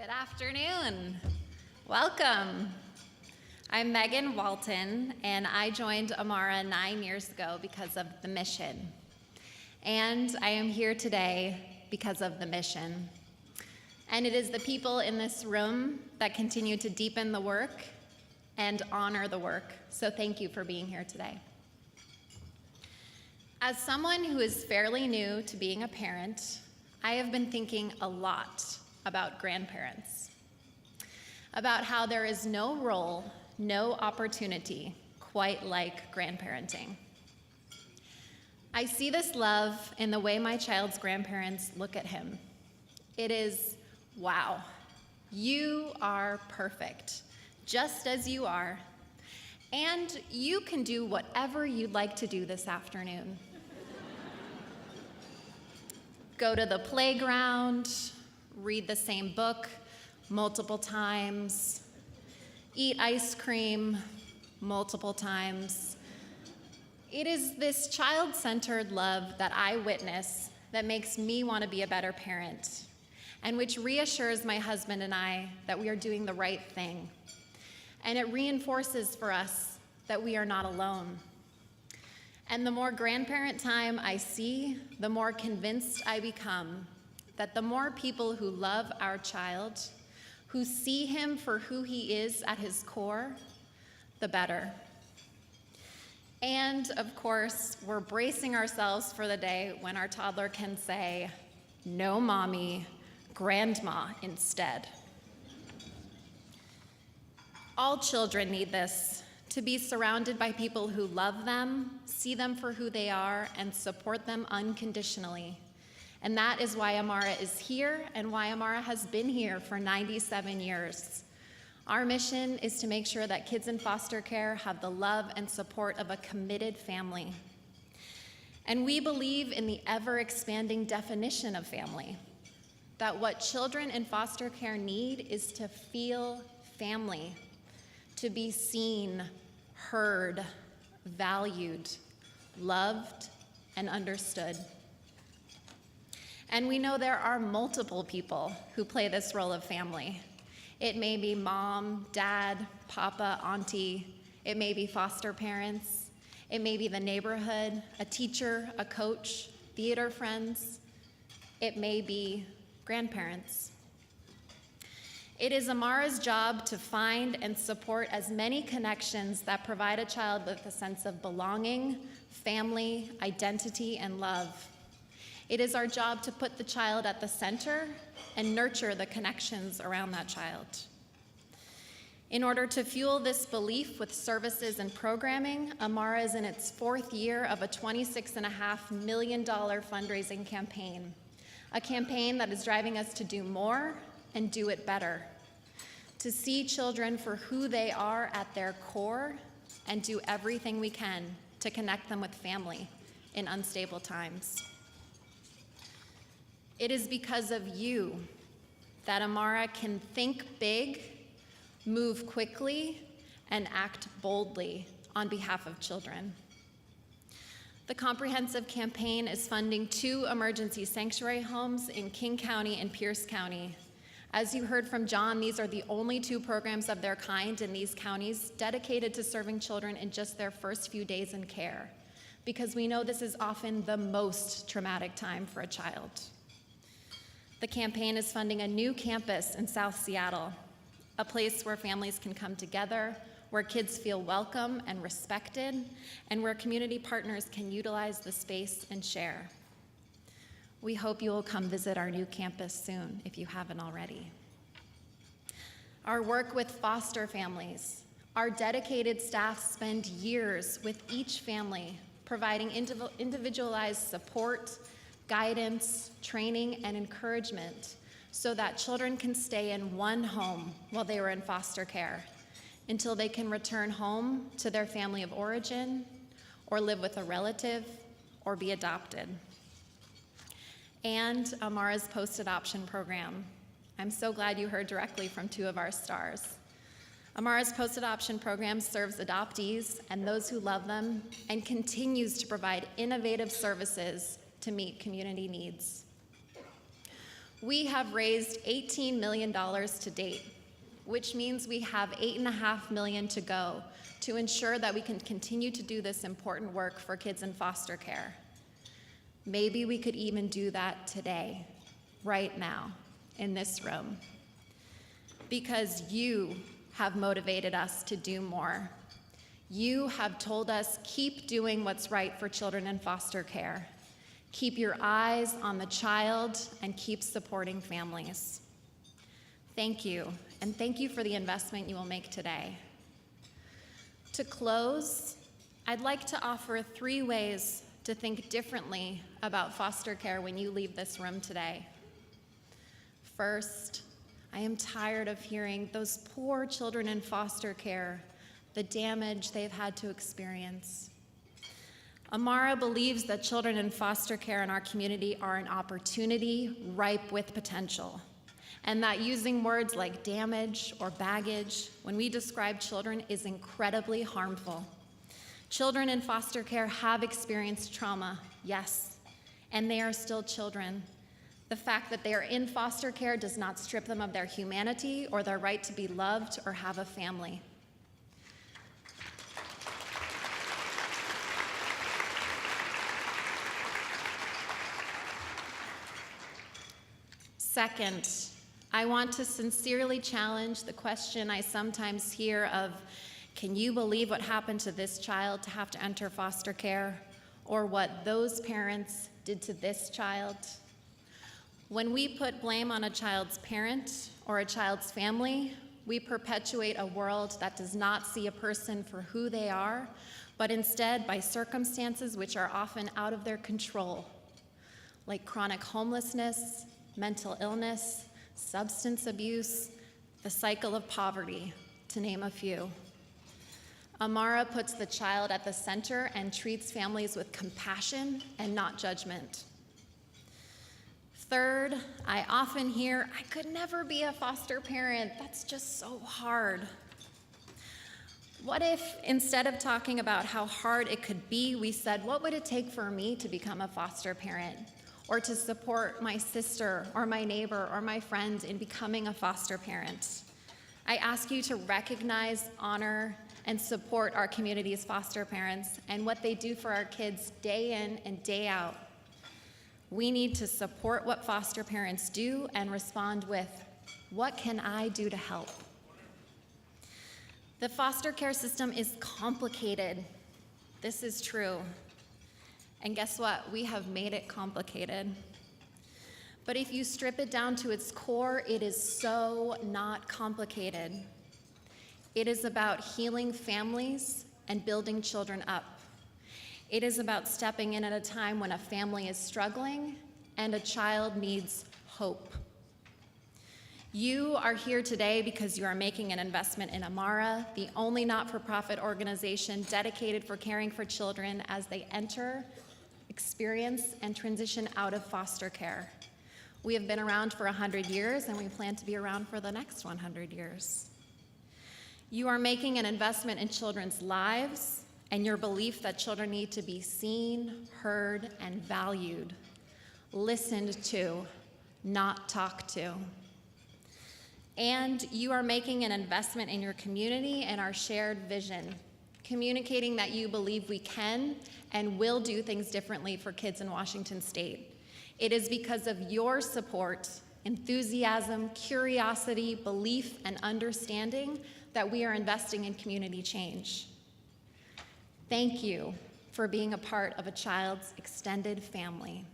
Good afternoon. Welcome. I'm Megan Walton, and I joined Amara 9 years ago because of the mission. And I am here today because of the mission. And it is the people in this room that continue to deepen the work and honor the work. So thank you for being here today. As someone who is fairly new to being a parent, I have been thinking a lot about grandparents, about how there is no role, no opportunity quite like grandparenting. I see this love in the way my child's grandparents look at him. It is, wow, you are perfect, just as you are, and you can do whatever you'd like to do this afternoon. Go to the playground, read the same book multiple times, eat ice cream multiple times. It is this child-centered love that I witness that makes me want to be a better parent, and which reassures my husband and I that we are doing the right thing. And it reinforces for us that we are not alone. And the more grandparent time I see, the more convinced I become that the more people who love our child, who see him for who he is at his core, the better. And of course, we're bracing ourselves for the day when our toddler can say, "No, mommy, grandma instead." All children need this, to be surrounded by people who love them, see them for who they are, and support them unconditionally. And that is why Amara is here and why Amara has been here for 97 years. Our mission is to make sure that kids in foster care have the love and support of a committed family. And we believe in the ever-expanding definition of family, that what children in foster care need is to feel family, to be seen, heard, valued, loved, and understood. And we know there are multiple people who play this role of family. It may be mom, dad, papa, auntie. It may be foster parents. It may be the neighborhood, a teacher, a coach, theater friends. It may be grandparents. It is Amara's job to find and support as many connections that provide a child with a sense of belonging, family, identity, and love. It is our job to put the child at the center and nurture the connections around that child. In order to fuel this belief with services and programming, Amara is in its 4th year of a $26.5 million fundraising campaign, a campaign that is driving us to do more and do it better, to see children for who they are at their core and do everything we can to connect them with family in unstable times. It is because of you that Amara can think big, move quickly, and act boldly on behalf of children. The comprehensive campaign is funding 2 emergency sanctuary homes in King County and Pierce County. As you heard from John, these are the only 2 programs of their kind in these counties dedicated to serving children in just their first few days in care, because we know this is often the most traumatic time for a child. The campaign is funding a new campus in South Seattle, a place where families can come together, where kids feel welcome and respected, and where community partners can utilize the space and share. We hope you will come visit our new campus soon if you haven't already. Our work with foster families. Our dedicated staff spend years with each family, providing individualized support, guidance, training, and encouragement so that children can stay in one home while they were in foster care until they can return home to their family of origin or live with a relative or be adopted. And Amara's post-adoption program. I'm so glad you heard directly from 2 of our stars. Amara's post-adoption program serves adoptees and those who love them and continues to provide innovative services to meet community needs. We have raised $18 million to date, which means we have $8.5 million to go to ensure that we can continue to do this important work for kids in foster care. Maybe we could even do that today, right now, in this room, because you have motivated us to do more. You have told us, keep doing what's right for children in foster care. Keep your eyes on the child and keep supporting families. Thank you, and thank you for the investment you will make today. To close, I'd like to offer 3 ways to think differently about foster care when you leave this room today. First, I am tired of hearing those poor children in foster care, the damage they've had to experience. Amara believes that children in foster care in our community are an opportunity ripe with potential, and that using words like damage or baggage when we describe children is incredibly harmful. Children in foster care have experienced trauma, yes, and they are still children. The fact that they are in foster care does not strip them of their humanity or their right to be loved or have a family. Second, I want to sincerely challenge the question I sometimes hear of, can you believe what happened to this child to have to enter foster care, or what those parents did to this child? When we put blame on a child's parent or a child's family, we perpetuate a world that does not see a person for who they are, but instead by circumstances which are often out of their control, like chronic homelessness, mental illness, substance abuse, the cycle of poverty, to name a few. Amara puts the child at the center and treats families with compassion and not judgment. Third, I often hear, I could never be a foster parent. That's just so hard. What if instead of talking about how hard it could be, we said, what would it take for me to become a foster parent? Or to support my sister or my neighbor or my friend in becoming a foster parent? I ask you to recognize, honor, and support our community's foster parents and what they do for our kids day in and day out. We need to support what foster parents do and respond with, what can I do to help? The foster care system is complicated. This is true. And guess what? We have made it complicated. But if you strip it down to its core, it is so not complicated. It is about healing families and building children up. It is about stepping in at a time when a family is struggling and a child needs hope. You are here today because you are making an investment in Amara, the only not-for-profit organization dedicated for caring for children as they enter, experience, and transition out of foster care. We have been around for 100 years, and we plan to be around for the next 100 years. You are making an investment in children's lives and your belief that children need to be seen, heard, and valued, listened to, not talked to. And you are making an investment in your community and our shared vision, communicating that you believe we can and will do things differently for kids in Washington State. It is because of your support, enthusiasm, curiosity, belief, and understanding that we are investing in community change. Thank you for being a part of a child's extended family.